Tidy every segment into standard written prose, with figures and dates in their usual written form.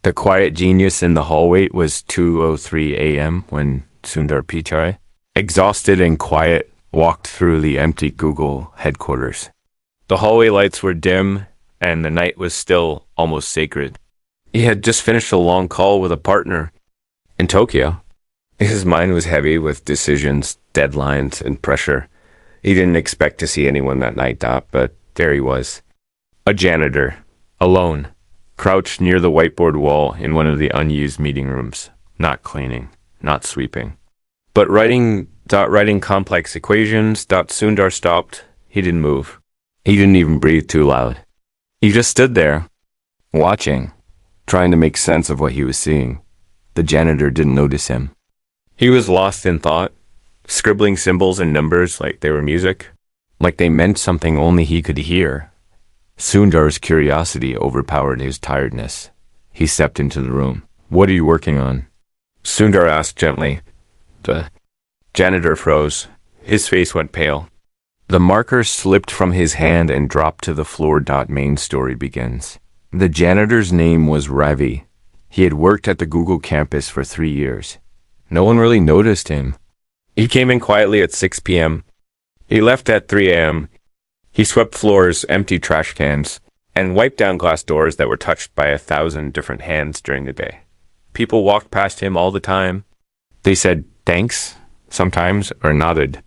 The quiet genius in the hallway was 2:03 a.m. when Sundar Pichai, exhausted and quiet, walked through the empty Google headquarters. The hallway lights were dim, and the night was still almost sacred. He had just finished a long call with a partner in Tokyo. His mind was heavy with decisions, deadlines, and pressure. He didn't expect to see anyone that night, but there he was. A janitor, alone, crouched near the whiteboard wall in one of the unused meeting rooms, not cleaning, not sweeping, but writing complex equations. Sundar stopped. He didn't move. He didn't even breathe too loud. He just stood there, watching, trying to make sense of what he was seeing. The janitor didn't notice him. He was lost in thought, scribbling symbols and numbers like they were music, like they meant something only he could hear. Sundar's curiosity overpowered his tiredness. He stepped into the room. "What are you working on?" Sundar asked gently. The janitor froze. His face went pale. The marker slipped from his hand and dropped to the floor. Main story begins. The janitor's name was Ravi. He had worked at the Google campus for 3 years. No one really noticed him. He came in quietly at 6 p.m. He left at 3 a.m. He swept floors, emptied trash cans, and wiped down glass doors that were touched by 1,000 different hands during the day. People walked past him all the time. They said thanks, sometimes, or nodded.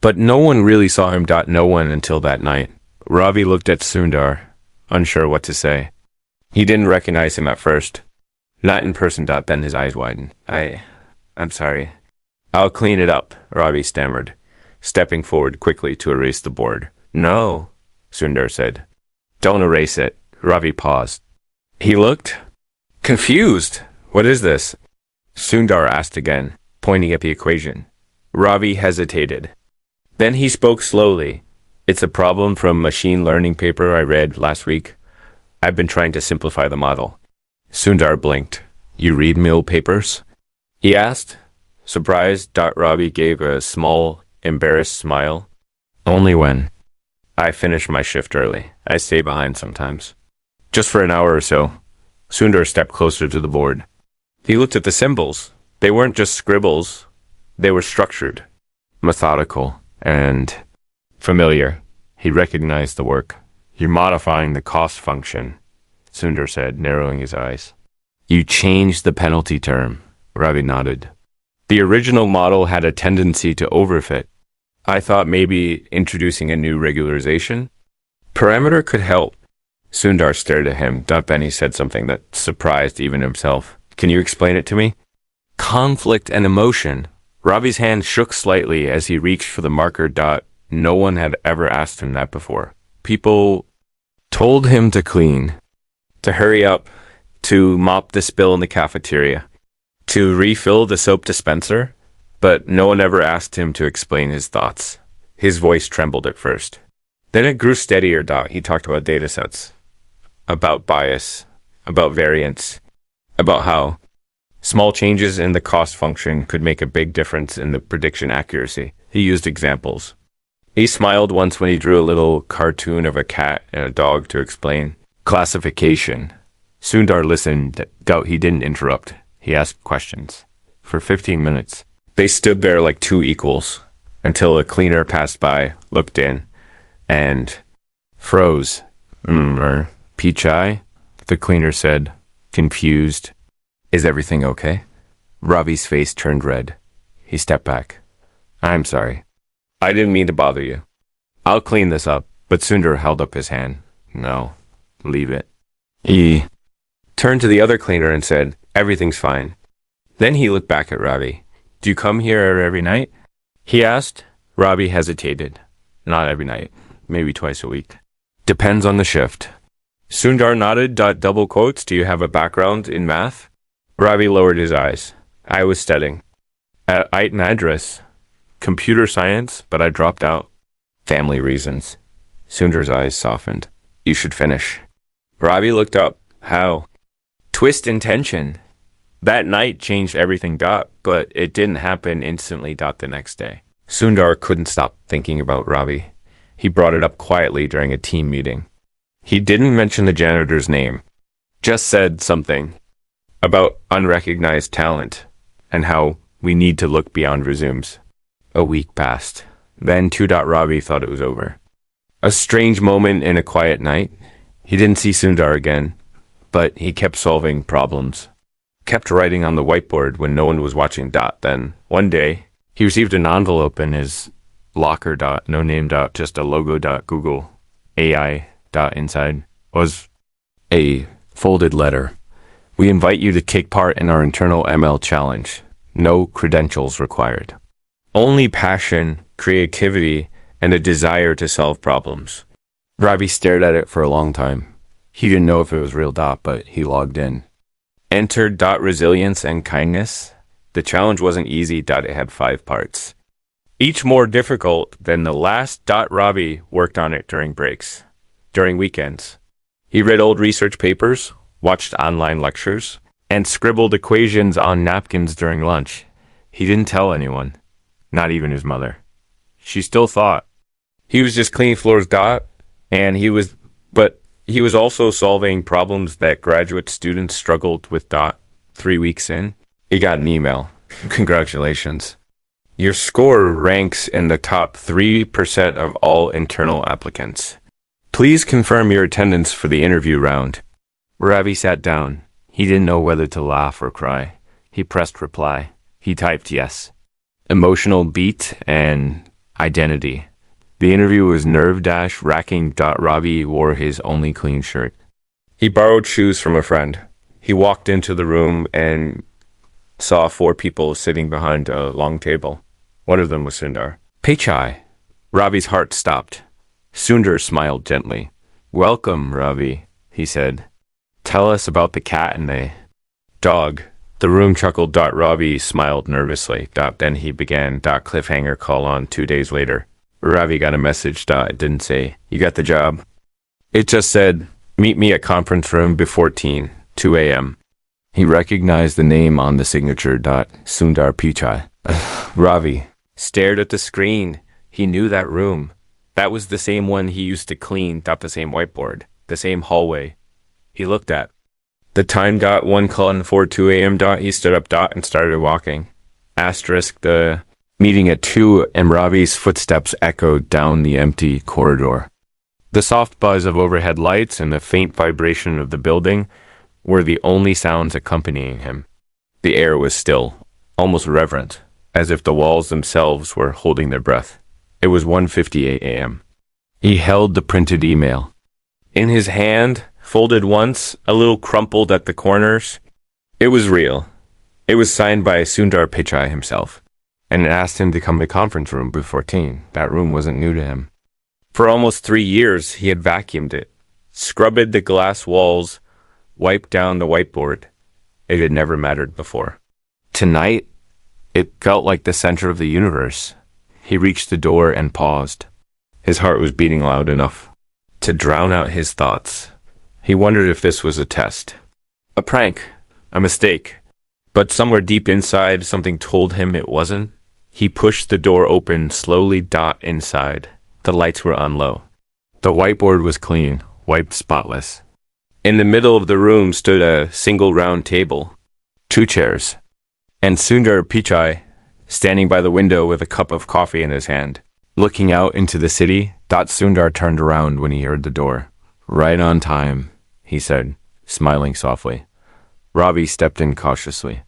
But no one really saw him. No one until that night. Ravi looked at Sundar, unsure what to say. He didn't recognize him at first. Not in person. Then his eyes widened. I'm sorry. "I'll clean it up," Ravi stammered, stepping forward quickly to erase the board. "No," Sundar said. "Don't erase it." Ravi paused. He looked confused. "What is this?" Sundar asked again, pointing at the equation. Ravi hesitated. Then he spoke slowly. "It's a problem from machine learning paper I read last week. I've been trying to simplify the model." Sundar blinked. "You read mill papers?" he asked. Surprised, Ravi gave a small, embarrassed smile. "Only when I finish my shift early. I stay behind sometimes. Just for an hour or so." Sundar stepped closer to the board. He looked at the symbols. They weren't just scribbles. They were structured, methodical, and familiar. He recognized the work. "You're modifying the cost function," Sundar said, narrowing his eyes. "You changed the penalty term," Ravi nodded. "The original model had a tendency to overfit. I thought maybe introducing a new regularization parameter could help." Sundar stared at him. Benny said something that surprised even himself. "Can you explain it to me?" "Conflict and emotion." Ravi's hand shook slightly as he reached for the marker. No one had ever asked him that before. People told him to clean, to hurry up, to mop the spill in the cafeteria, to refill the soap dispenser, but no one ever asked him to explain his thoughts. His voice trembled at first. Then it grew steadier. He talked about data sets, about bias, about variance, about how small changes in the cost function could make a big difference in the prediction accuracy. He used examples. He smiled once when he drew a little cartoon of a cat and a dog to explain classification. Sundar listened. He didn't interrupt. He asked questions. For 15 minutes. They stood there like two equals until a cleaner passed by, looked in, and froze. "Pichai?" the cleaner said, confused. "Is everything okay?" Ravi's face turned red. He stepped back. "I'm sorry. I didn't mean to bother you. I'll clean this up." But Sundar held up his hand. "No, leave it." He turned to the other cleaner and said, "Everything's fine." Then he looked back at Ravi. "Do you come here every night?" he asked. Ravi hesitated. "Not every night. Maybe twice a week. Depends on the shift." Sundar nodded. Double quotes. "Do you have a background in math?" Ravi lowered his eyes. "I was studying at Ait Madras, computer science, but I dropped out. Family reasons." Sundar's eyes softened. "You should finish." Ravi looked up. "How?" Twist in tension. That night changed everything. But it didn't happen instantly. The next day. Sundar couldn't stop thinking about Ravi. He brought it up quietly during a team meeting. He didn't mention the janitor's name. Just said something. about unrecognized talent and how we need to look beyond resumes. A week passed. Then 2. Ravi thought it was over. A strange moment in a quiet night. He didn't see Sundar again, but he kept solving problems. Kept writing on the whiteboard when no one was watching. Then, one day, he received an envelope in his locker. No name. Just a logo. Google AI. Inside was a folded letter. We invite you to take part in our internal ML challenge. No credentials required. Only passion, creativity, and a desire to solve problems. Ravi stared at it for a long time. He didn't know if it was real. But he logged in. Entered. Resilience and kindness. The challenge wasn't easy. It had 5 parts. Each more difficult than the last. Ravi worked on it during breaks, during weekends. He read old research papers, watched online lectures, and scribbled equations on napkins during lunch. He didn't tell anyone, not even his mother. She still thought he was just cleaning floors. And he was also solving problems that graduate students struggled with. 3 weeks in, he got an email. Congratulations. Your score ranks in the top 3% of all internal applicants. Please confirm your attendance for the interview round. Ravi sat down. He didn't know whether to laugh or cry. He pressed reply. He typed yes. Emotional beat and identity. The interview was nerve-wracking. Ravi wore his only clean shirt. He borrowed shoes from a friend. He walked into the room and saw 4 people sitting behind a long table. One of them was Sundar. Pichai. Ravi's heart stopped. Sundar smiled gently. Welcome, Ravi, he said. Tell us about the cat and the dog. The room chuckled. Ravi smiled nervously. Then he began. Cliffhanger call on 2 days later. Ravi got a message. It didn't say, you got the job. It just said, meet me at conference room B14, 2 a.m. He recognized the name on the signature. Sundar Pichai. Ravi stared at the screen. He knew that room. That was the same one he used to clean. The same whiteboard. The same hallway. He looked at. The time. 1:04 a.m. He stood up. And started walking. Asterisk. The meeting at 2 and Ravi's footsteps echoed down the empty corridor. The soft buzz of overhead lights and the faint vibration of the building were the only sounds accompanying him. The air was still, almost reverent, as if the walls themselves were holding their breath. It was 1:58 a.m. He held the printed email. In his hand, folded once, a little crumpled at the corners. It was real. It was signed by Sundar Pichai himself, and it asked him to come to conference room B14. That room wasn't new to him. For almost 3 years, he had vacuumed it, scrubbed the glass walls, wiped down the whiteboard. It had never mattered before. Tonight, it felt like the center of the universe. He reached the door and paused. His heart was beating loud enough to drown out his thoughts. He wondered if this was a test, a prank, a mistake. But somewhere deep inside, something told him it wasn't. He pushed the door open slowly. Inside, the lights were on low. The whiteboard was clean, wiped spotless. In the middle of the room stood a single round table, 2 chairs, and Sundar Pichai standing by the window with a cup of coffee in his hand. Looking out into the city, Sundar turned around when he heard the door. Right on time, he said, smiling softly. Ravi stepped in cautiously.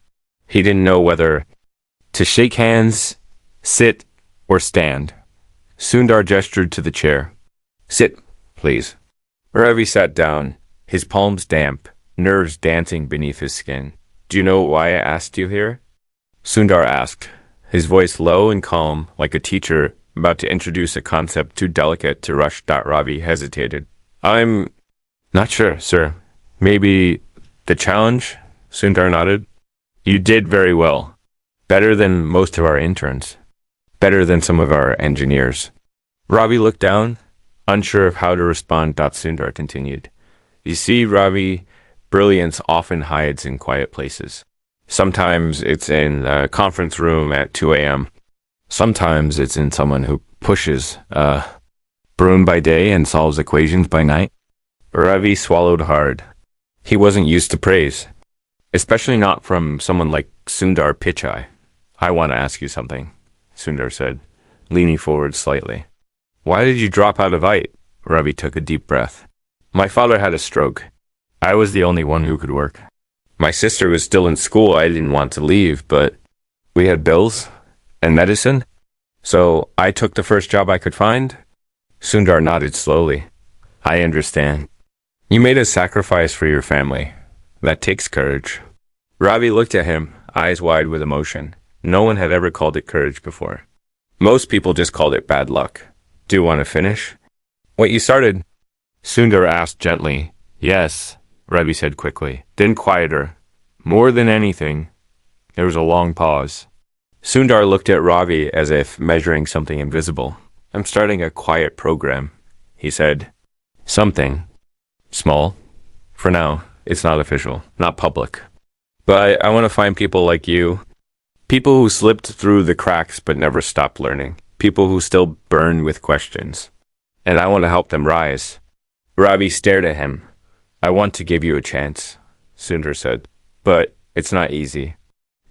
He didn't know whether to shake hands, sit, or stand. Sundar gestured to the chair. Sit, please. Ravi sat down, his palms damp, nerves dancing beneath his skin. Do you know why I asked you here? Sundar asked, his voice low and calm, like a teacher about to introduce a concept too delicate to rush. Ravi hesitated. I'm not sure, sir. Maybe the challenge? Sundar nodded. You did very well. Better than most of our interns. Better than some of our engineers. Ravi looked down, unsure of how to respond. Sundar continued. You see, Ravi, brilliance often hides in quiet places. Sometimes it's in the conference room at 2 a.m. Sometimes it's in someone who pushes a broom by day and solves equations by night. Ravi swallowed hard. He wasn't used to praise. Especially not from someone like Sundar Pichai. I want to ask you something, Sundar said, leaning forward slightly. Why did you drop out of IT? Ravi took a deep breath. My father had a stroke. I was the only one who could work. My sister was still in school. I didn't want to leave, but we had bills and medicine. So I took the first job I could find. Sundar nodded slowly. I understand. You made a sacrifice for your family. That takes courage. Ravi looked at him, eyes wide with emotion. No one had ever called it courage before. Most people just called it bad luck. Do you want to finish? What you started? Sundar asked gently. Yes, Ravi said quickly, then quieter. More than anything. There was a long pause. Sundar looked at Ravi as if measuring something invisible. I'm starting a quiet program, he said. Something. Small. For now, it's not official, not public. But I want to find people like you. People who slipped through the cracks but never stopped learning. People who still burn with questions. And I want to help them rise. Ravi stared at him. I want to give you a chance, Sundar said. But it's not easy.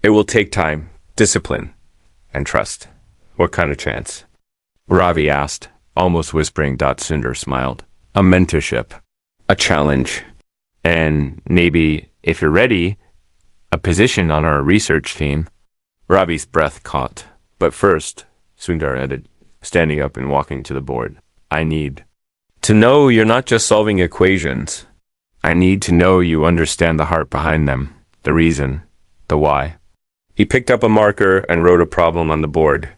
It will take time, discipline, and trust. What kind of chance? Ravi asked, almost whispering. Sundar smiled. A mentorship. A challenge. And maybe, if you're ready, a position on our research team. Ravi's breath caught. But first, Sundar added, standing up and walking to the board, I need to know you're not just solving equations. I need to know you understand the heart behind them, the reason, the why. He picked up a marker and wrote a problem on the board,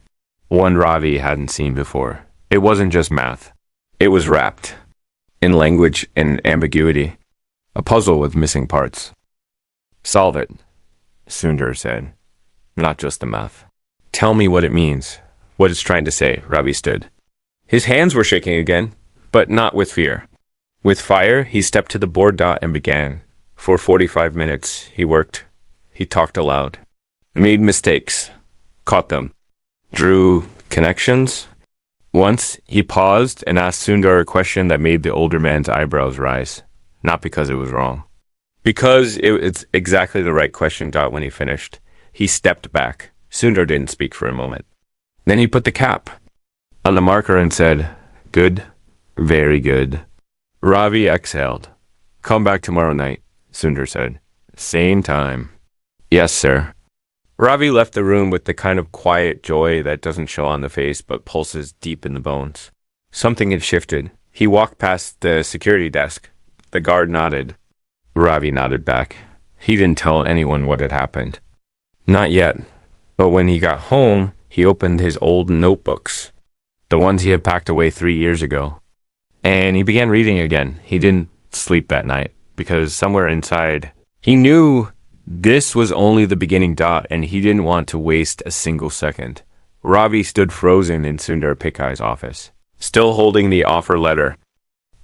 one Ravi hadn't seen before. It wasn't just math. It was wrapped in language and ambiguity, a puzzle with missing parts. Solve it, Sundar said, not just the math. Tell me what it means, what it's trying to say. Ravi stood. His hands were shaking again, but not with fear. With fire, he stepped to the board and began. For 45 minutes, he worked. He talked aloud. Made mistakes. Caught them. Drew connections. Once, he paused and asked Sundar a question that made the older man's eyebrows rise. Not because it was wrong. Because it's exactly the right question. When he finished, he stepped back. Sundar didn't speak for a moment. Then he put the cap on the marker and said, Good, very good. Ravi exhaled. Come back tomorrow night, Sundar said. Same time. Yes, sir. Ravi left the room with the kind of quiet joy that doesn't show on the face but pulses deep in the bones. Something had shifted. He walked past the security desk. The guard nodded. Ravi nodded back. He didn't tell anyone what had happened. Not yet. But when he got home, he opened his old notebooks, the ones he had packed away 3 years ago. And he began reading again. He didn't sleep that night because somewhere inside, he knew this was only the beginning. And he didn't want to waste a single second. Ravi stood frozen in Sundar Pichai's office, still holding the offer letter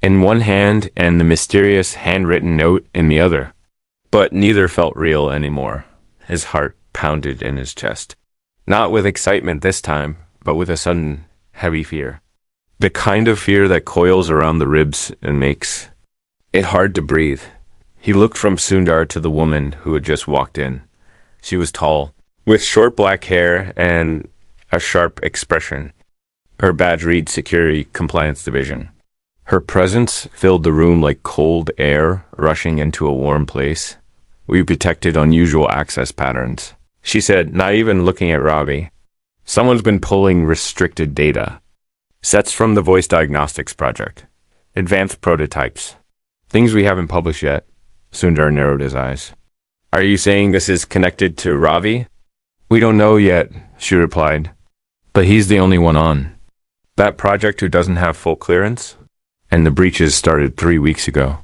in one hand and the mysterious handwritten note in the other. But neither felt real anymore. His heart pounded in his chest. Not with excitement this time, but with a sudden, heavy fear. The kind of fear that coils around the ribs and makes it hard to breathe. He looked from Sundar to the woman who had just walked in. She was tall, with short black hair and a sharp expression. Her badge read Security Compliance Division. Her presence filled the room like cold air rushing into a warm place. We detected unusual access patterns, she said, not even looking at Ravi. Someone's been pulling restricted data. Sets from the Voice Diagnostics Project. Advanced prototypes. Things we haven't published yet. Sundar narrowed his eyes. Are you saying this is connected to Ravi? We don't know yet, she replied. But he's the only one on that project who doesn't have full clearance. And the breaches started 3 weeks ago.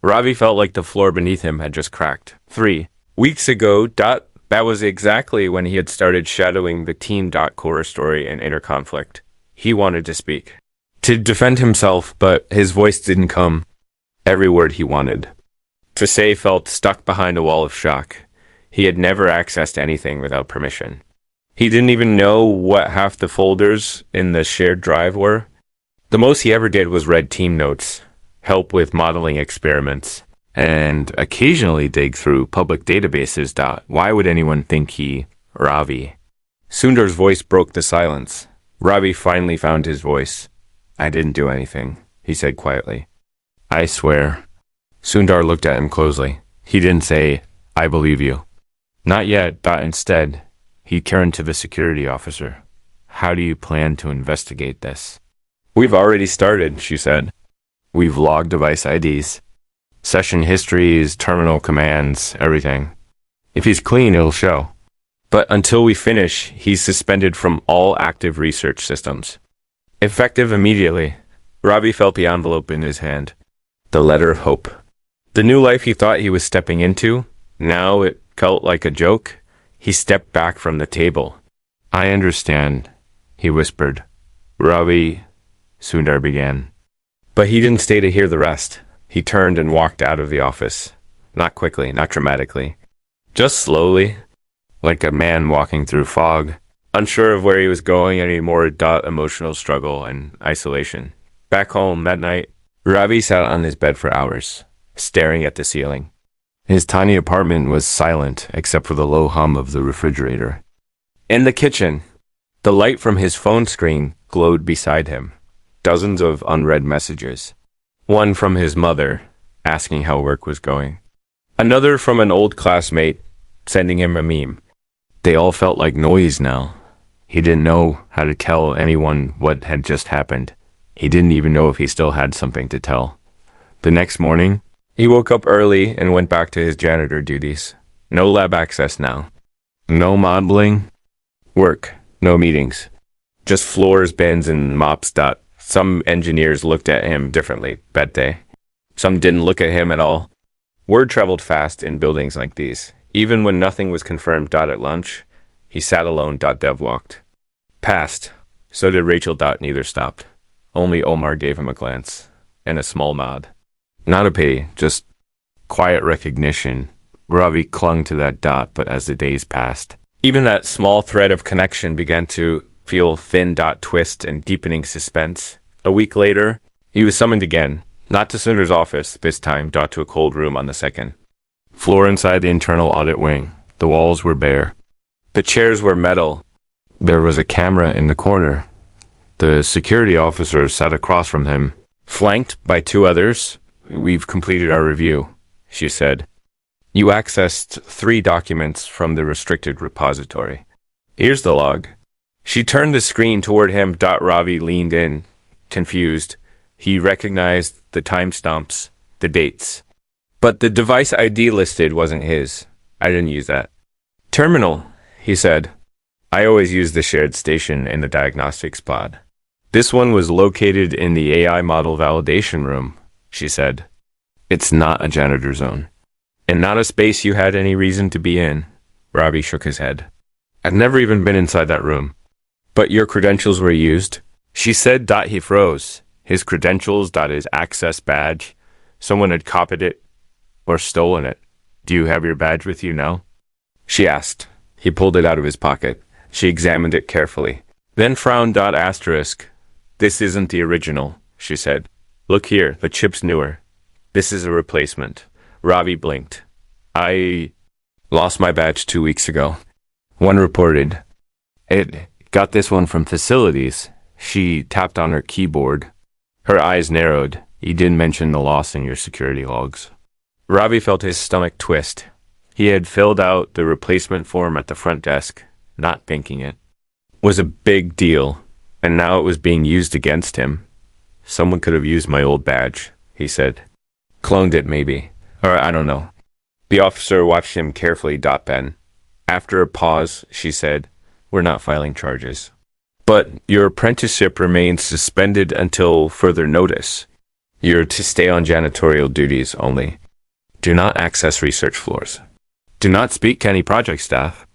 Ravi felt like the floor beneath him had just cracked. 3 weeks ago, that was exactly when he had started shadowing the Team Core story and inner conflict. He wanted to speak, to defend himself, but his voice didn't come. Every word he wanted to say felt stuck behind a wall of shock. He had never accessed anything without permission. He didn't even know what half the folders in the shared drive were. The most he ever did was read team notes, help with modeling experiments, and occasionally dig through public databases. Why would anyone think Ravi? Sundar's voice broke the silence. Ravi finally found his voice. I didn't do anything, he said quietly. I swear. Sundar looked at him closely. He didn't say, I believe you. Not yet. Instead, he turned to the security officer. How do you plan to investigate this? We've already started, she said. We've logged device IDs, session histories, terminal commands, everything. If he's clean, it'll show. But until we finish, he's suspended from all active research systems. Effective immediately. Ravi felt the envelope in his hand. The letter of hope. The new life he thought he was stepping into, now it felt like a joke. He stepped back from the table. I understand, he whispered. Ravi, Sundar began. But he didn't stay to hear the rest. He turned and walked out of the office. Not quickly, not dramatically. Just slowly, like a man walking through fog, unsure of where he was going anymore. Emotional struggle and isolation. Back home that night, Ravi sat on his bed for hours, staring at the ceiling. His tiny apartment was silent except for the low hum of the refrigerator. In the kitchen, the light from his phone screen glowed beside him. Dozens of unread messages. One from his mother, asking how work was going. Another from an old classmate, sending him a meme. They all felt like noise now. He didn't know how to tell anyone what had just happened. He didn't even know if he still had something to tell. The next morning, he woke up early and went back to his janitor duties. No lab access now. No modeling. Work. No meetings. Just floors, bins, and mops. Some engineers looked at him differently that day. Some didn't look at him at all. Word traveled fast in buildings like these. Even when nothing was confirmed. At lunch, he sat alone. Dev walked past. So did Rachel. Neither stopped. Only Omar gave him a glance and a small nod. Not a pity, just quiet recognition. Ravi clung to that. But as the days passed, even that small thread of connection began to feel thin. Twist and deepening suspense. A week later, he was summoned again, not to Sundar's office, this time. To a cold room on the second floor inside the internal audit wing. The walls were bare. The chairs were metal. There was a camera in the corner. The security officer sat across from him, flanked by two others. We've completed our review, she said. You accessed 3 documents from the restricted repository. Here's the log. She turned the screen toward him. Ravi leaned in, confused. He recognized the timestamps, the dates. But the device ID listed wasn't his. I didn't use that. Terminal, he said. I always use the shared station in the diagnostics pod. This one was located in the AI model validation room, she said. It's not a janitor zone. And not a space you had any reason to be in. Ravi shook his head. I'd never even been inside that room. But your credentials were used. She said. He froze. His credentials. His access badge. Someone had copied it or stolen it. Do you have your badge with you now? She asked. He pulled it out of his pocket. She examined it carefully. Then frowned. Asterisk. This isn't the original, she said. Look here, the chip's newer. This is a replacement. Ravi blinked. I lost my badge 2 weeks ago. One reported. It got this one from facilities. She tapped on her keyboard. Her eyes narrowed. You didn't mention the loss in your security logs. Ravi felt his stomach twist. He had filled out the replacement form at the front desk, not thinking it was a big deal, and now it was being used against him. Someone could have used my old badge, he said. Cloned it, maybe. Or I don't know. The officer watched him carefully. Ben. After a pause, she said, We're not filing charges. But your apprenticeship remains suspended until further notice. You're to stay on janitorial duties only. Do not access research floors. Do not speak to any project staff.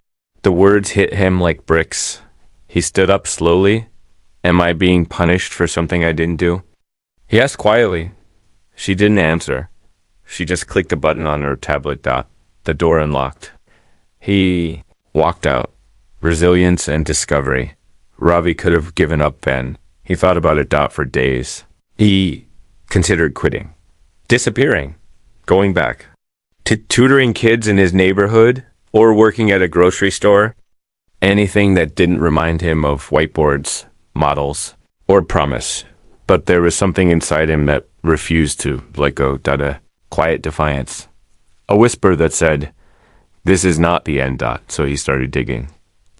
The words hit him like bricks. He stood up slowly. Am I being punished for something I didn't do? He asked quietly. She didn't answer. She just clicked a button on her tablet. The door unlocked. He walked out. Resilience and discovery. Ravi could have given up then. He thought about it. For days. He considered quitting. Disappearing. Going back to tutoring kids in his neighborhood or working at a grocery store, anything that didn't remind him of whiteboards, models, or promise. But there was something inside him that refused to let go. A quiet defiance. A whisper that said, "This is not the end." So he started digging.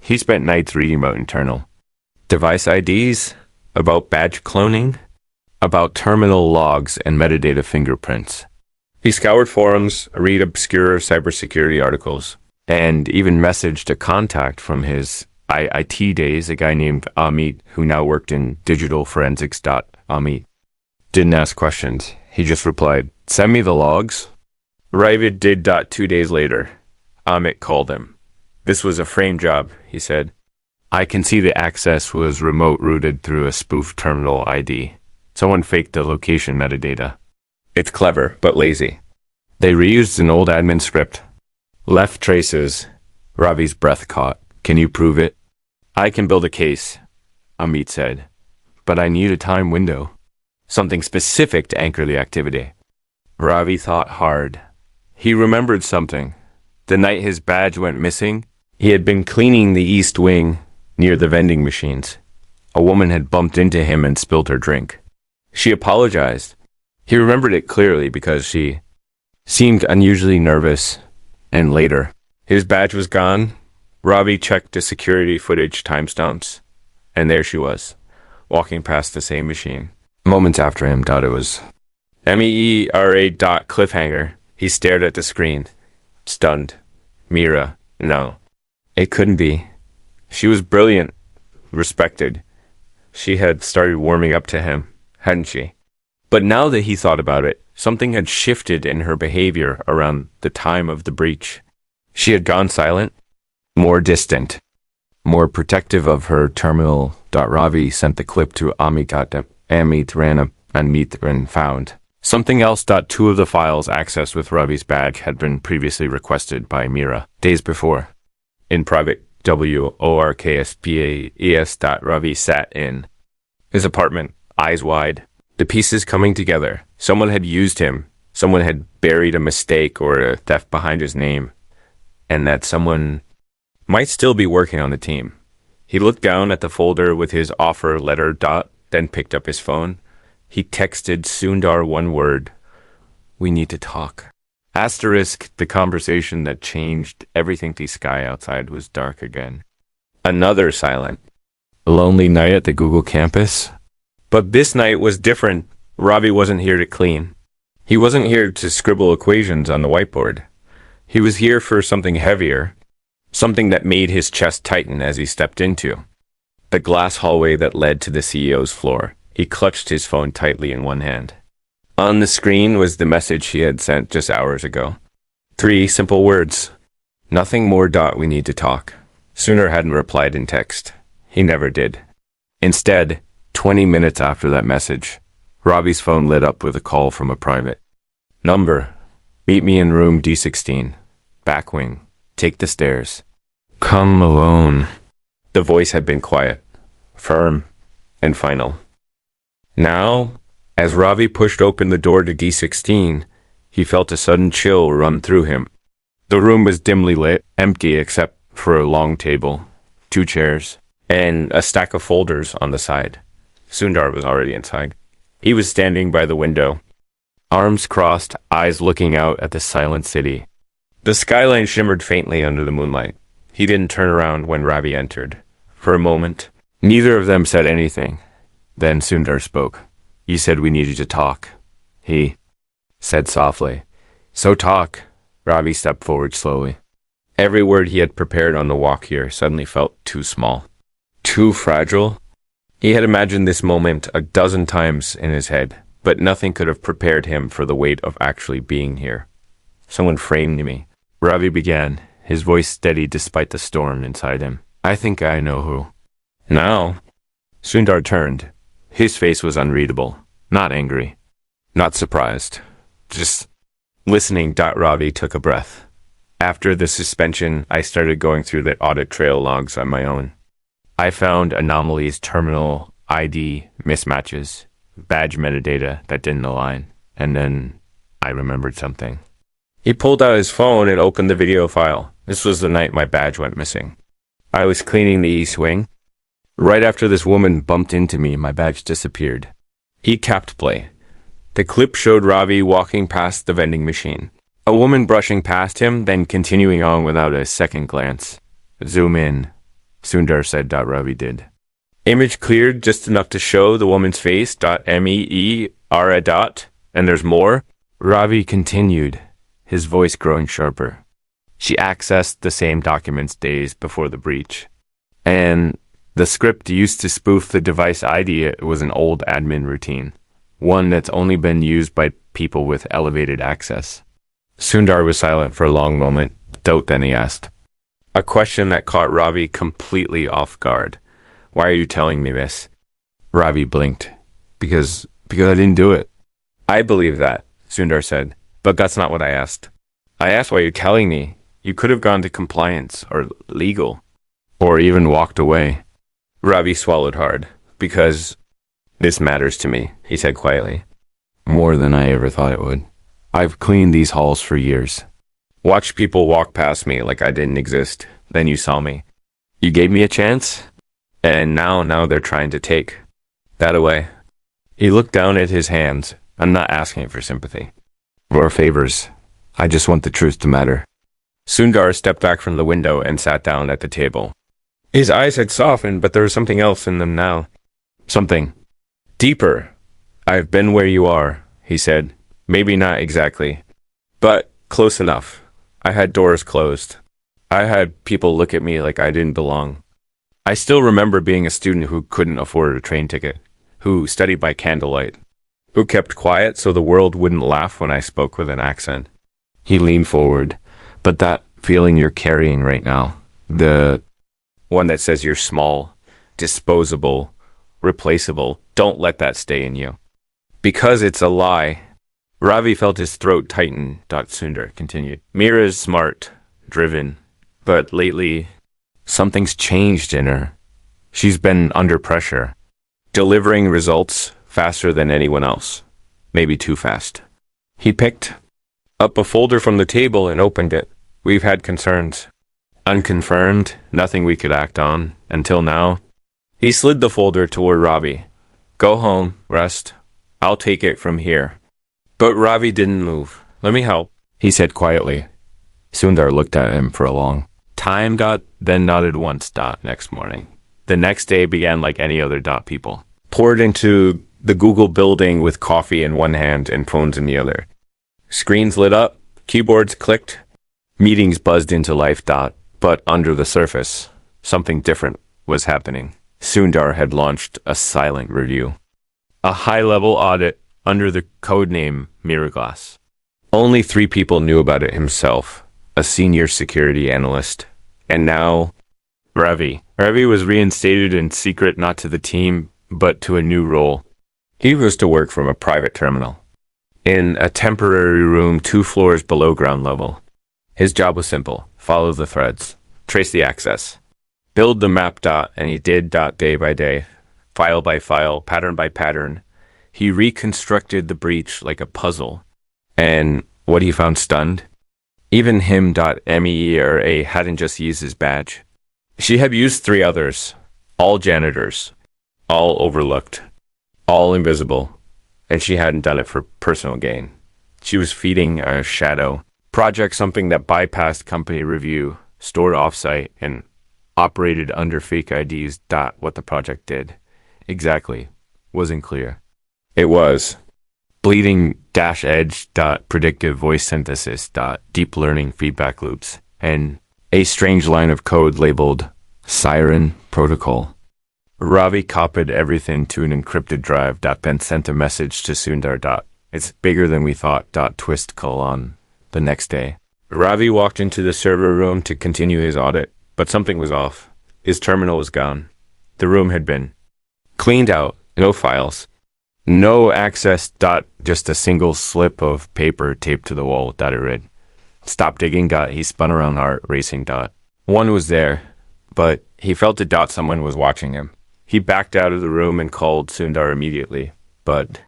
He spent nights reading about internal device IDs, about badge cloning, about terminal logs and metadata fingerprints. He scoured forums, read obscure cybersecurity articles, and even messaged a contact from his IIT days, a guy named Amit, who now worked in digital forensics. Amit didn't ask questions. He just replied, "Send me the logs." Ravi did. 2 days later, Amit called him. "This was a frame job," he said. "I can see the access was remote routed through a spoof terminal ID. Someone faked the location metadata. It's clever, but lazy. They reused an old admin script. Left traces." Ravi's breath caught. "Can you prove it?" "I can build a case," Amit said. "But I need a time window. Something specific to anchor the activity." Ravi thought hard. He remembered something. The night his badge went missing, he had been cleaning the east wing near the vending machines. A woman had bumped into him and spilled her drink. She apologized. He remembered it clearly because she seemed unusually nervous. And later, his badge was gone. Ravi checked the security footage timestamps, and there she was, walking past the same machine. Moments after him, it was MEERA. Cliffhanger. He stared at the screen, stunned. Mira, no. It couldn't be. She was brilliant, respected. She had started warming up to him, hadn't she? But now that he thought about it, something had shifted in her behavior around the time of the breach. She had gone silent, more distant, more protective of her terminal. Ravi sent the clip to Amit. Amit ran up and Meet found something else. Two of the files accessed with Ravi's badge had been previously requested by Mira days before. In private WORKSPAES. Ravi sat in his apartment, eyes wide, the pieces coming together. Someone had used him. Someone had buried a mistake or a theft behind his name. And that someone might still be working on the team. He looked down at the folder with his offer letter. Then picked up his phone. He texted Sundar one word: "We need to talk." Asterisk, the conversation that changed everything. The sky outside was dark again. Another silent, lonely night at the Google campus. But this night was different. Ravi wasn't here to clean. He wasn't here to scribble equations on the whiteboard. He was here for something heavier, something that made his chest tighten as he stepped into the glass hallway that led to the CEO's floor. He clutched his phone tightly in one hand. On the screen was the message he had sent just hours ago. 3 simple words. Nothing more. We need to talk. Sundar hadn't replied in text. He never did. Instead, 20 minutes after that message, Ravi's phone lit up with a call from a private number. "Meet me in room D16. Back wing. Take the stairs. Come alone." The voice had been quiet, firm, and final. Now, as Ravi pushed open the door to D16, he felt a sudden chill run through him. The room was dimly lit, empty except for a long table, 2 chairs, and a stack of folders on the side. Sundar was already inside. He was standing by the window, arms crossed, eyes looking out at the silent city. The skyline shimmered faintly under the moonlight. He didn't turn around when Ravi entered. For a moment, neither of them said anything. Then Sundar spoke. "You said we needed to talk," he said softly. "So talk." Ravi stepped forward slowly. Every word he had prepared on the walk here suddenly felt too small, too fragile. He had imagined this moment a dozen times in his head, but nothing could have prepared him for the weight of actually being here. "Someone framed me," Ravi began, his voice steady despite the storm inside him. "I think I know who." "Now?" Sundar turned. His face was unreadable, not angry, not surprised, just listening. Ravi took a breath. "After the suspension, I started going through the audit trail logs on my own. I found anomalies, terminal ID mismatches, badge metadata that didn't align. And then I remembered something. He pulled out his phone and opened the video file. This was the night my badge went missing. I was cleaning the east wing. Right after this woman bumped into me, my badge disappeared. He capped play. The clip showed Ravi walking past the vending machine. A woman brushing past him, then continuing on without a second glance. Zoom in, Sundar said. Ravi did. Image cleared just enough to show the woman's face. MEER. And there's more. Ravi continued, his voice growing sharper. She accessed the same documents days before the breach. And the script used to spoof the device ID. It was an old admin routine, one that's only been used by people with elevated access. Sundar was silent for a long moment. Then he asked, a question that caught Ravi completely off guard. Why are you telling me this? Ravi blinked. Because I didn't do it. I believe that, Sundar said, but that's not what I asked. I asked why you're telling me. You could have gone to compliance or legal, or even walked away. Ravi swallowed hard. Because this matters to me, he said quietly. More than I ever thought it would. I've cleaned these halls for years. Watched people walk past me like I didn't exist. Then you saw me. You gave me a chance, and now they're trying to take that away. He looked down at his hands. I'm not asking for sympathy or favors. I just want the truth to matter. Sundar stepped back from the window and sat down at the table. His eyes had softened, but there was something else in them now. Something deeper. I've been where you are, he said. Maybe not exactly, but close enough. I had doors closed. I had people look at me like I didn't belong. I still remember being a student who couldn't afford a train ticket, who studied by candlelight, who kept quiet so the world wouldn't laugh when I spoke with an accent. He leaned forward. But that feeling you're carrying right now, the one that says you're small, disposable, replaceable, don't let that stay in you. Because it's a lie. Ravi felt his throat tighten. Sundar continued. Mira's smart, driven, but lately something's changed in her. She's been under pressure, delivering results faster than anyone else, maybe too fast. He picked up a folder from the table and opened it. We've had concerns. Unconfirmed, nothing we could act on, until now. He slid the folder toward Ravi. Go home, rest. I'll take it from here. But Ravi didn't move. Let me help, he said quietly. Sundar looked at him for a long time. Then nodded once. Next morning. The next day began like any other. People poured into the Google building with coffee in one hand and phones in the other. Screens lit up, keyboards clicked, meetings buzzed into life. But under the surface, something different was happening. Sundar had launched a silent review, a high-level audit under the codename Mirrorglass. Only 3 people knew about it: himself, a senior security analyst, and now Ravi. Ravi was reinstated in secret, not to the team, but to a new role. He was to work from a private terminal, in a temporary room 2 floors below ground level. His job was simple: follow the threads, trace the access, build the map. And he did. Day by day, file by file, pattern by pattern. He reconstructed the breach like a puzzle. And what he found stunned? Even him. MEERA hadn't just used his badge. She had used 3 others, all janitors, all overlooked, all invisible, and she hadn't done it for personal gain. She was feeding a shadow project, something that bypassed company review, stored offsite, and operated under fake IDs. What the project did exactly wasn't clear. It was bleeding -edge. Predictive voice synthesis. Deep learning feedback loops, and a strange line of code labeled siren protocol. Ravi copied everything to an encrypted drive. Then sent a message to Sundar. It's bigger than we thought. Twist colon. The next day, Ravi walked into the server room to continue his audit, but something was off. His terminal was gone. The room had been cleaned out. No files. No access. Just a single slip of paper taped to the wall. It read. Stop digging. He spun around, heart racing. One was there, but he felt it. Someone was watching him. He backed out of the room and called Sundar immediately, but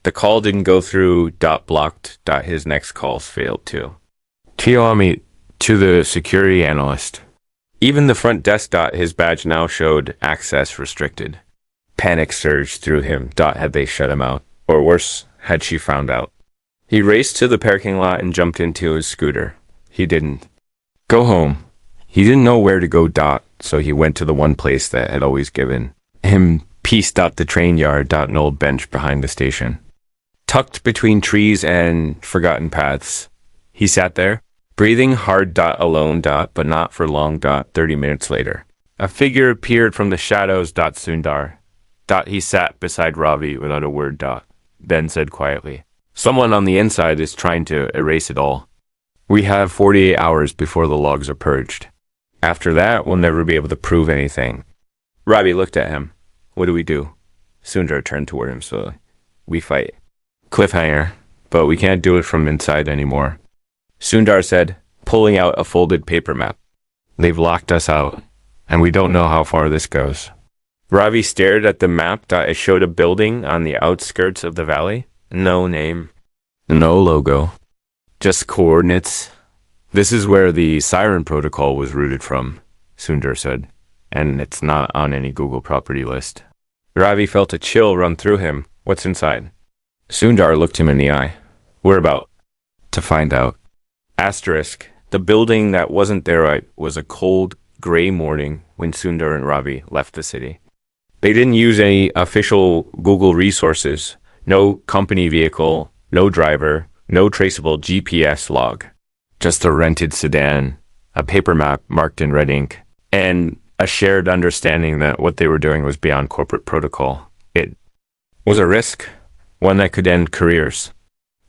The call didn't go through. Blocked. His next calls failed too. Kiyomi to the security analyst. Even the front desk. His badge now showed access restricted. Panic surged through him. Had they shut him out? Or worse, had she found out? He raced to the parking lot and jumped into his scooter. He didn't go home. He didn't know where to go. So he went to the one place that had always given him peace. The train yard. An old bench behind the station. Tucked between trees and forgotten paths. He sat there, breathing hard. Alone. But not for long. 30 minutes later, a figure appeared from the shadows. Sundar. He sat beside Ravi without a word. Then said quietly, "Someone on the inside is trying to erase it all. We have 48 hours before the logs are purged. After that, we'll never be able to prove anything." Ravi looked at him. "What do we do?" Sundar turned toward him slowly. "We fight. Cliffhanger, but we can't do it from inside anymore." Sundar said, pulling out a folded paper map. "They've locked us out, and we don't know how far this goes." Ravi stared at the map. It showed a building on the outskirts of the valley. No name. No logo. Just coordinates. "This is where the siren protocol was rooted from," Sundar said, "and it's not on any Google property list." Ravi felt a chill run through him. "What's inside?" Sundar looked him in the eye. "We're about to find out." Asterisk. The building that wasn't there was a cold, gray morning when Sundar and Ravi left the city. They didn't use any official Google resources. No company vehicle, no driver, no traceable GPS log. Just a rented sedan, a paper map marked in red ink, and a shared understanding that what they were doing was beyond corporate protocol. It was a risk, one that could end careers.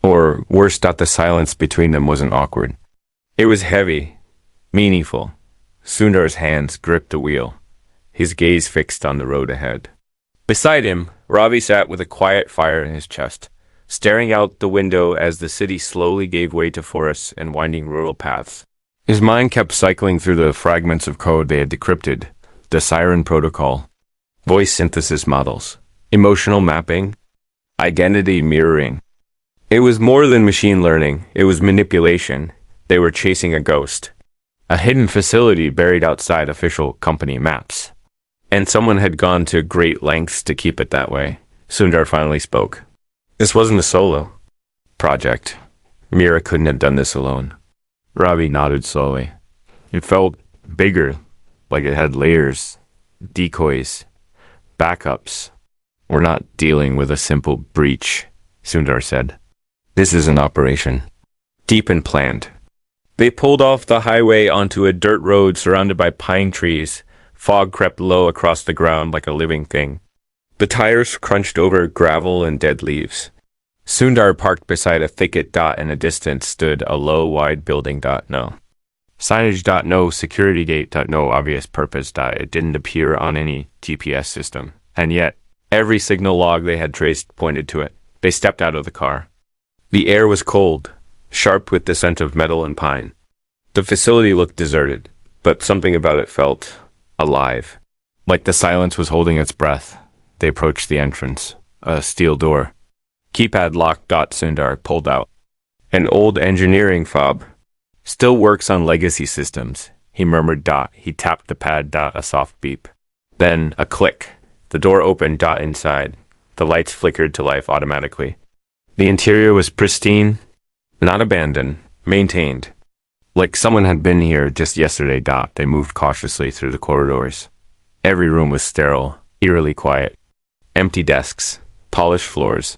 Or worse, the silence between them wasn't awkward. It was heavy, meaningful. Sundar's hands gripped the wheel, his gaze fixed on the road ahead. Beside him, Ravi sat with a quiet fire in his chest, staring out the window as the city slowly gave way to forests and winding rural paths. His mind kept cycling through the fragments of code they had decrypted: the siren protocol, voice synthesis models, emotional mapping, identity mirroring. It was more than machine learning. It was manipulation. They were chasing a ghost, a hidden facility buried outside official company maps. And someone had gone to great lengths to keep it that way. Sundar finally spoke. "This wasn't a solo project. Mira couldn't have done this alone." Ravi nodded slowly. "It felt bigger, like it had layers, decoys, backups." "We're not dealing with a simple breach," Sundar said. "This is an operation, deep and planned." They pulled off the highway onto a dirt road surrounded by pine trees. Fog crept low across the ground like a living thing. The tires crunched over gravel and dead leaves. Sundar parked beside a thicket. In a distance stood a low, wide building. No signage. No security gate. No obvious purpose. It didn't appear on any GPS system. And yet, every signal log they had traced pointed to it. They stepped out of the car. The air was cold, sharp with the scent of metal and pine. The facility looked deserted, but something about it felt alive, like the silence was holding its breath. They approached the entrance, a steel door. Keypad lock. Sundar pulled out. "An old engineering fob. Still works on legacy systems," he murmured. He tapped the pad. A soft beep. Then a click. The door opened. Inside. The lights flickered to life automatically. The interior was pristine, not abandoned, maintained. Like someone had been here just yesterday. They moved cautiously through the corridors. Every room was sterile, eerily quiet. Empty desks, polished floors,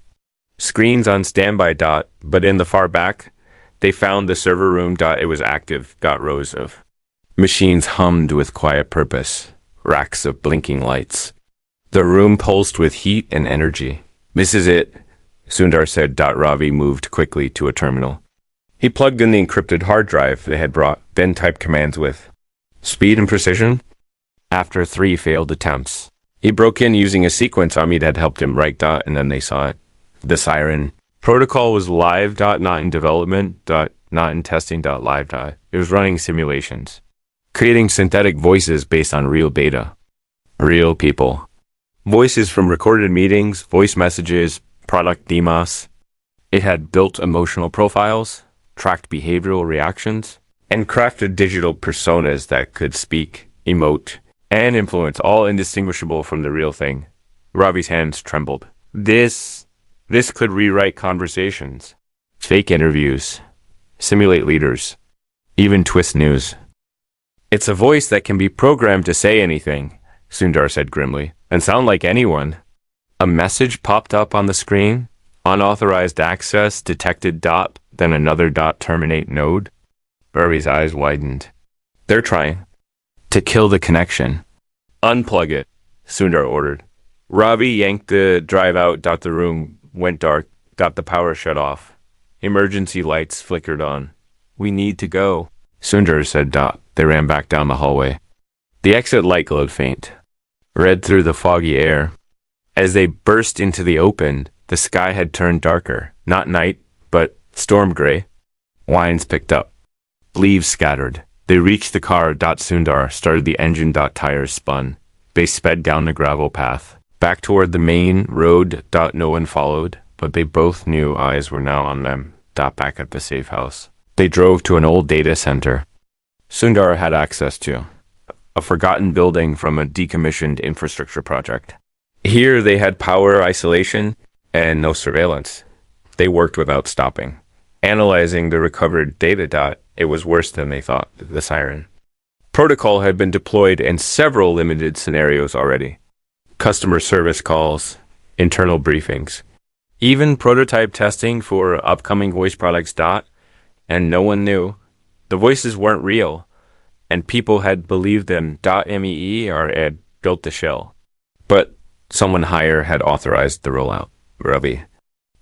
screens on standby. But in the far back, they found the server room. It was active. Rows of machines hummed with quiet purpose, racks of blinking lights. The room pulsed with heat and energy. "This is it," Sundar said. Ravi moved quickly to a terminal. He plugged in the encrypted hard drive they had brought, then typed commands with speed and precision. After 3 failed attempts, he broke in using a sequence Amit had helped him write. And then they saw it. The siren protocol was live. Not in development. Not in testing. Live. It was running simulations, creating synthetic voices based on real data. Real people. Voices from recorded meetings, voice messages, product DMOS. It had built emotional profiles, tracked behavioral reactions, and crafted digital personas that could speak, emote, and influence, all indistinguishable from the real thing. Ravi's hands trembled. This could rewrite conversations, fake interviews, simulate leaders, even twist news. It's a voice that can be programmed to say anything, Sundar said grimly, and sound like anyone. A message popped up on the screen. Unauthorized access detected dot, then another dot terminate node. Ravi's eyes widened. They're trying to kill the connection. Unplug it, Sundar ordered. Ravi yanked the drive out. The room went dark. The power shut off. Emergency lights flickered on. We need to go, Sundar said. They ran back down the hallway. The exit light glowed faint, red through the foggy air. As they burst into the open, the sky had turned darker, not night, but storm gray. Winds picked up. Leaves scattered. They reached the car. Sundar started the engine. Tires spun. They sped down the gravel path, back toward the main road. No one followed, but they both knew eyes were now on them. Back at the safe house. They drove to an old data center Sundar had access to, a forgotten building from a decommissioned infrastructure project. Here they had power isolation and no surveillance. They worked without stopping. Analyzing the recovered data. It was worse than they thought, the siren. Protocol had been deployed in several limited scenarios already. Customer service calls, internal briefings, even prototype testing for upcoming voice products. And no one knew. The voices weren't real, and people had believed them. .me or had built the shell. But someone higher had authorized the rollout. Ravi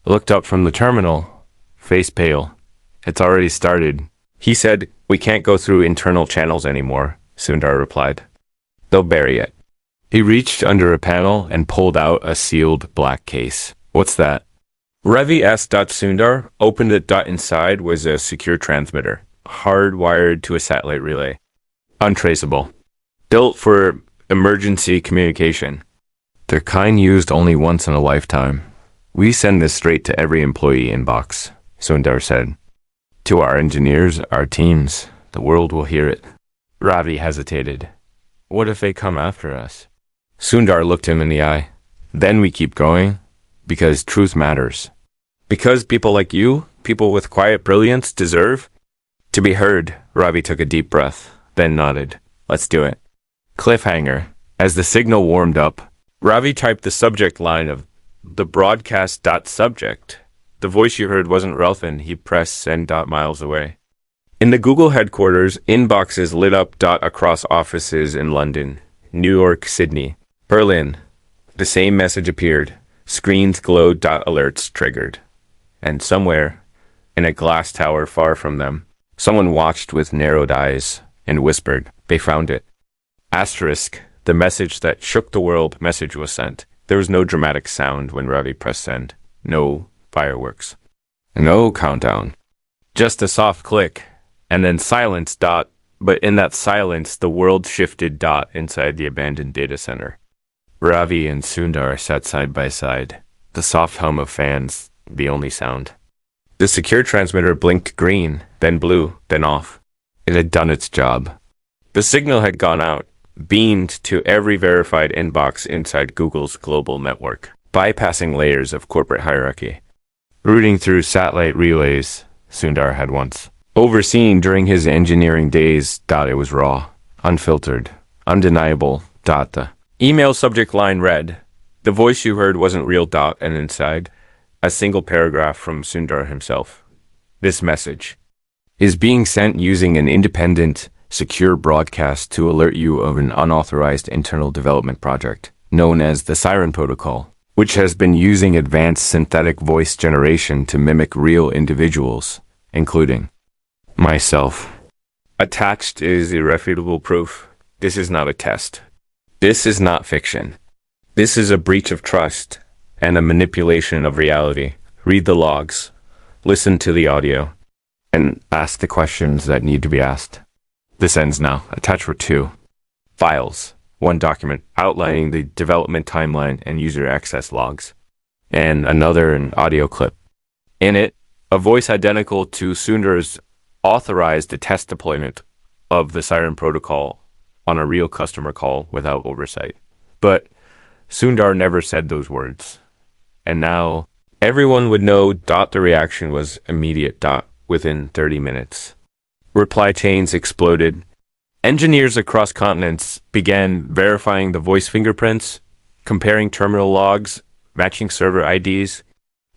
looked up from the terminal, face pale. It's already started. He said, we can't go through internal channels anymore, Sundar replied. They'll bury it. He reached under a panel and pulled out a sealed black case. What's that? Ravi asked. Sundar opened it. Inside was a secure transmitter, hardwired to a satellite relay. Untraceable. Built for emergency communication. Their kind used only once in a lifetime. We send this straight to every employee inbox, Sundar said. To our engineers, our teams. The world will hear it. Ravi hesitated. What if they come after us? Sundar looked him in the eye. Then we keep going, because truth matters. Because people like you, people with quiet brilliance, deserve to be heard. Ravi took a deep breath, then nodded. Let's do it. Cliffhanger. As the signal warmed up, Ravi typed the subject line of the broadcast. Subject. The voice you heard wasn't Relthan. He pressed send. Miles away. In the Google headquarters, inboxes lit up. Across offices in London, New York, Sydney, Berlin. The same message appeared. Screens glowed. Alerts triggered. And somewhere, in a glass tower far from them, someone watched with narrowed eyes and whispered, they found it. Asterisk, the message that shook the world. Message was sent. There was no dramatic sound when Ravi pressed send. No fireworks. No countdown. Just a soft click, and then silence. But in that silence, the world shifted. Inside the abandoned data center. Ravi and Sundar sat side by side, the soft hum of fans the only sound. The secure transmitter blinked green, then blue, then off. It had done its job. The signal had gone out, beamed to every verified inbox inside Google's global network, bypassing layers of corporate hierarchy. Routing through satellite relays, Sundar had once overseen during his engineering days. It was raw, unfiltered, undeniable. The email subject line read, the voice you heard wasn't real. And inside, a single paragraph from Sundar himself. This message is being sent using an independent, secure broadcast to alert you of an unauthorized internal development project known as the Siren Protocol, which has been using advanced synthetic voice generation to mimic real individuals, including myself. Attached is irrefutable proof. This is not a test. This is not fiction. This is a breach of trust and a manipulation of reality. Read the logs, listen to the audio, and ask the questions that need to be asked. This ends now. Attachment 2. Files. 1 document outlining the development timeline and user access logs. and another an audio clip. In it, a voice identical to Sundar's authorized the test deployment of the siren protocol on a real customer call without oversight. But Sundar never said those words. And now everyone would know. The reaction was immediate. Within 30 minutes. Reply chains exploded. Engineers across continents began verifying the voice fingerprints, comparing terminal logs, matching server IDs.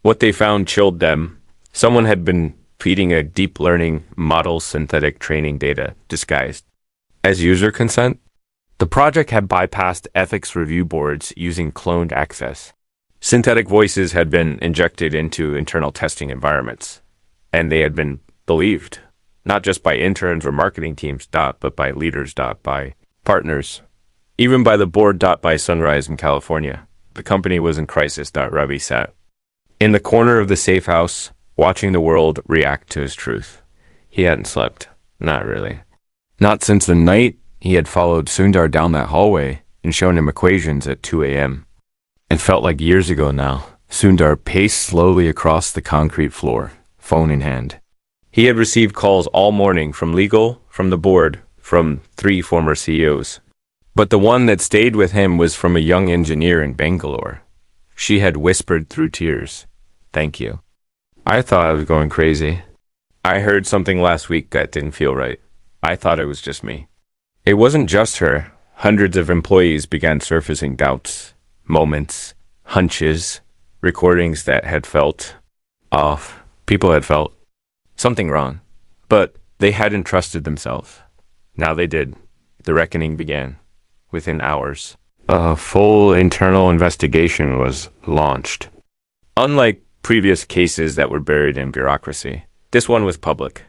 What they found chilled them. Someone had been feeding a deep learning model synthetic training data disguised as user consent. The project had bypassed ethics review boards using cloned access. Synthetic voices had been injected into internal testing environments, and they had been believed, not just by interns or marketing teams, but by leaders, by partners, even by the board, by Sunrise in California. The company was in crisis. Ravi sat in the corner of the safe house, watching the world react to his truth. He hadn't slept. Not really. Not since the night he had followed Sundar down that hallway and shown him equations at 2 a.m. It felt like years ago now. Sundar paced slowly across the concrete floor, phone in hand. He had received calls all morning from legal, from the board, from 3 former CEOs. But the one that stayed with him was from a young engineer in Bangalore. She had whispered through tears, "Thank you." I thought I was going crazy. I heard something last week that didn't feel right. I thought it was just me. It wasn't just her. Hundreds of employees began surfacing doubts, moments, hunches, recordings that had felt off. People had felt something wrong, but they hadn't trusted themselves. Now they did. The reckoning began. Within hours, a full internal investigation was launched. Unlike previous cases that were buried in bureaucracy, this one was public.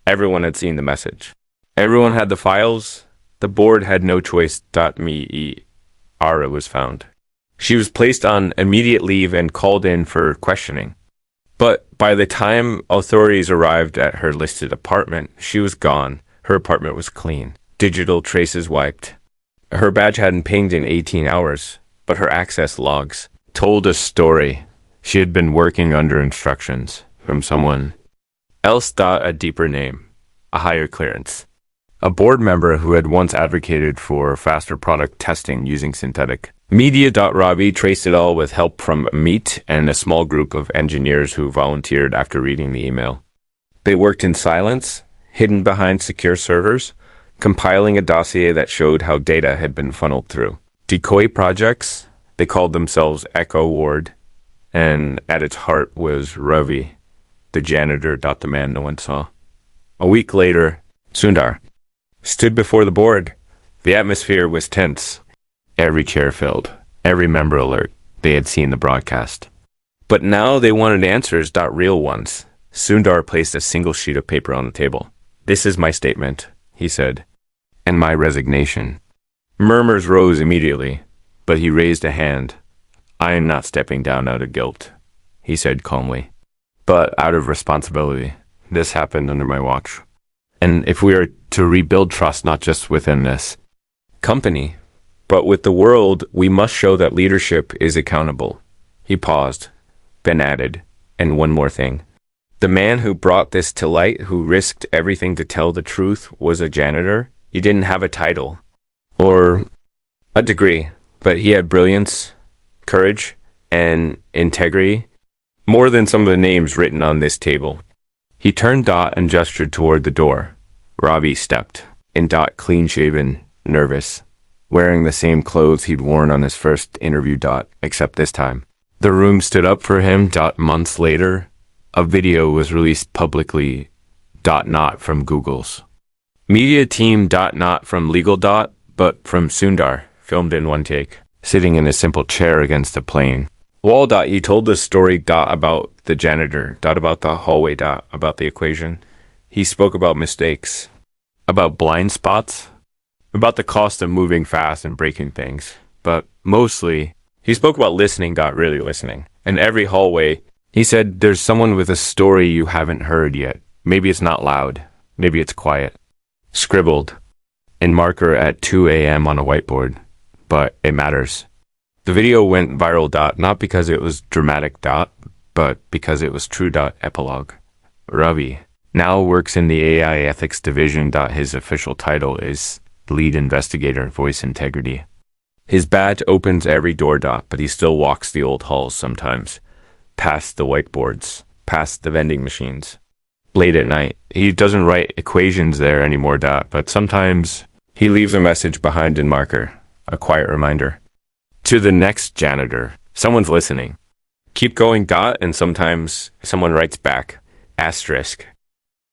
Everyone had seen the message. Everyone had the files. The board had no choice. Ara was found. She was placed on immediate leave and called in for questioning. But by the time authorities arrived at her listed apartment, she was gone. Her apartment was clean. Digital traces wiped. Her badge hadn't pinged in 18 hours, but her access logs told a story. She had been working under instructions from someone else. A deeper name, a higher clearance. A board member who had once advocated for faster product testing using synthetic. Media. Ravi traced it all with help from Meet and a small group of engineers who volunteered after reading the email. They worked in silence, hidden behind secure servers, compiling a dossier that showed how data had been funneled through. Decoy projects. They called themselves Echo Ward, and at its heart was Ravi, the janitor. The man no one saw. A week later, Sundar stood before the board. The atmosphere was tense. Every chair filled. Every member alert. They had seen the broadcast. But now they wanted answers. Real ones. Sundar placed a single sheet of paper on the table. "This is my statement," he said, "and my resignation." Murmurs rose immediately, but he raised a hand. "I am not stepping down out of guilt," he said calmly, "but out of responsibility. This happened under my watch. And if we are to rebuild trust not just within this company, but with the world, we must show that leadership is accountable." He paused, then added, "And one more thing. The man who brought this to light, who risked everything to tell the truth, was a janitor. He didn't have a title or a degree, but he had brilliance, courage, and integrity, more than some of the names written on this table." He turned and gestured toward the door. Ravi stepped, in clean-shaven, nervous, wearing the same clothes he'd worn on his first interview. Except this time. The room stood up for him. Months later, a video was released publicly. Not from Google's media team. Not from legal. But from Sundar, filmed in one take, sitting in a simple chair against a plane. Wall. He told the story. About the janitor. About the hallway. About the equation. He spoke about mistakes, about blind spots, about the cost of moving fast and breaking things. But mostly, he spoke about listening. Really listening. In every hallway, he said, "There's someone with a story you haven't heard yet. Maybe it's not loud. Maybe it's quiet." Scribbled in marker at 2 a.m. on a whiteboard. But it matters. The video went viral. Not because it was dramatic. But because it was true. Epilogue. Ravi now works in the AI ethics division. His official title is lead investigator, voice integrity. His badge opens every door. But he still walks the old halls sometimes, past the whiteboards, past the vending machines. Late at night, he doesn't write equations there anymore. But sometimes he leaves a message behind in marker, a quiet reminder. To the next janitor, someone's listening. Keep going. And sometimes someone writes back, asterisk,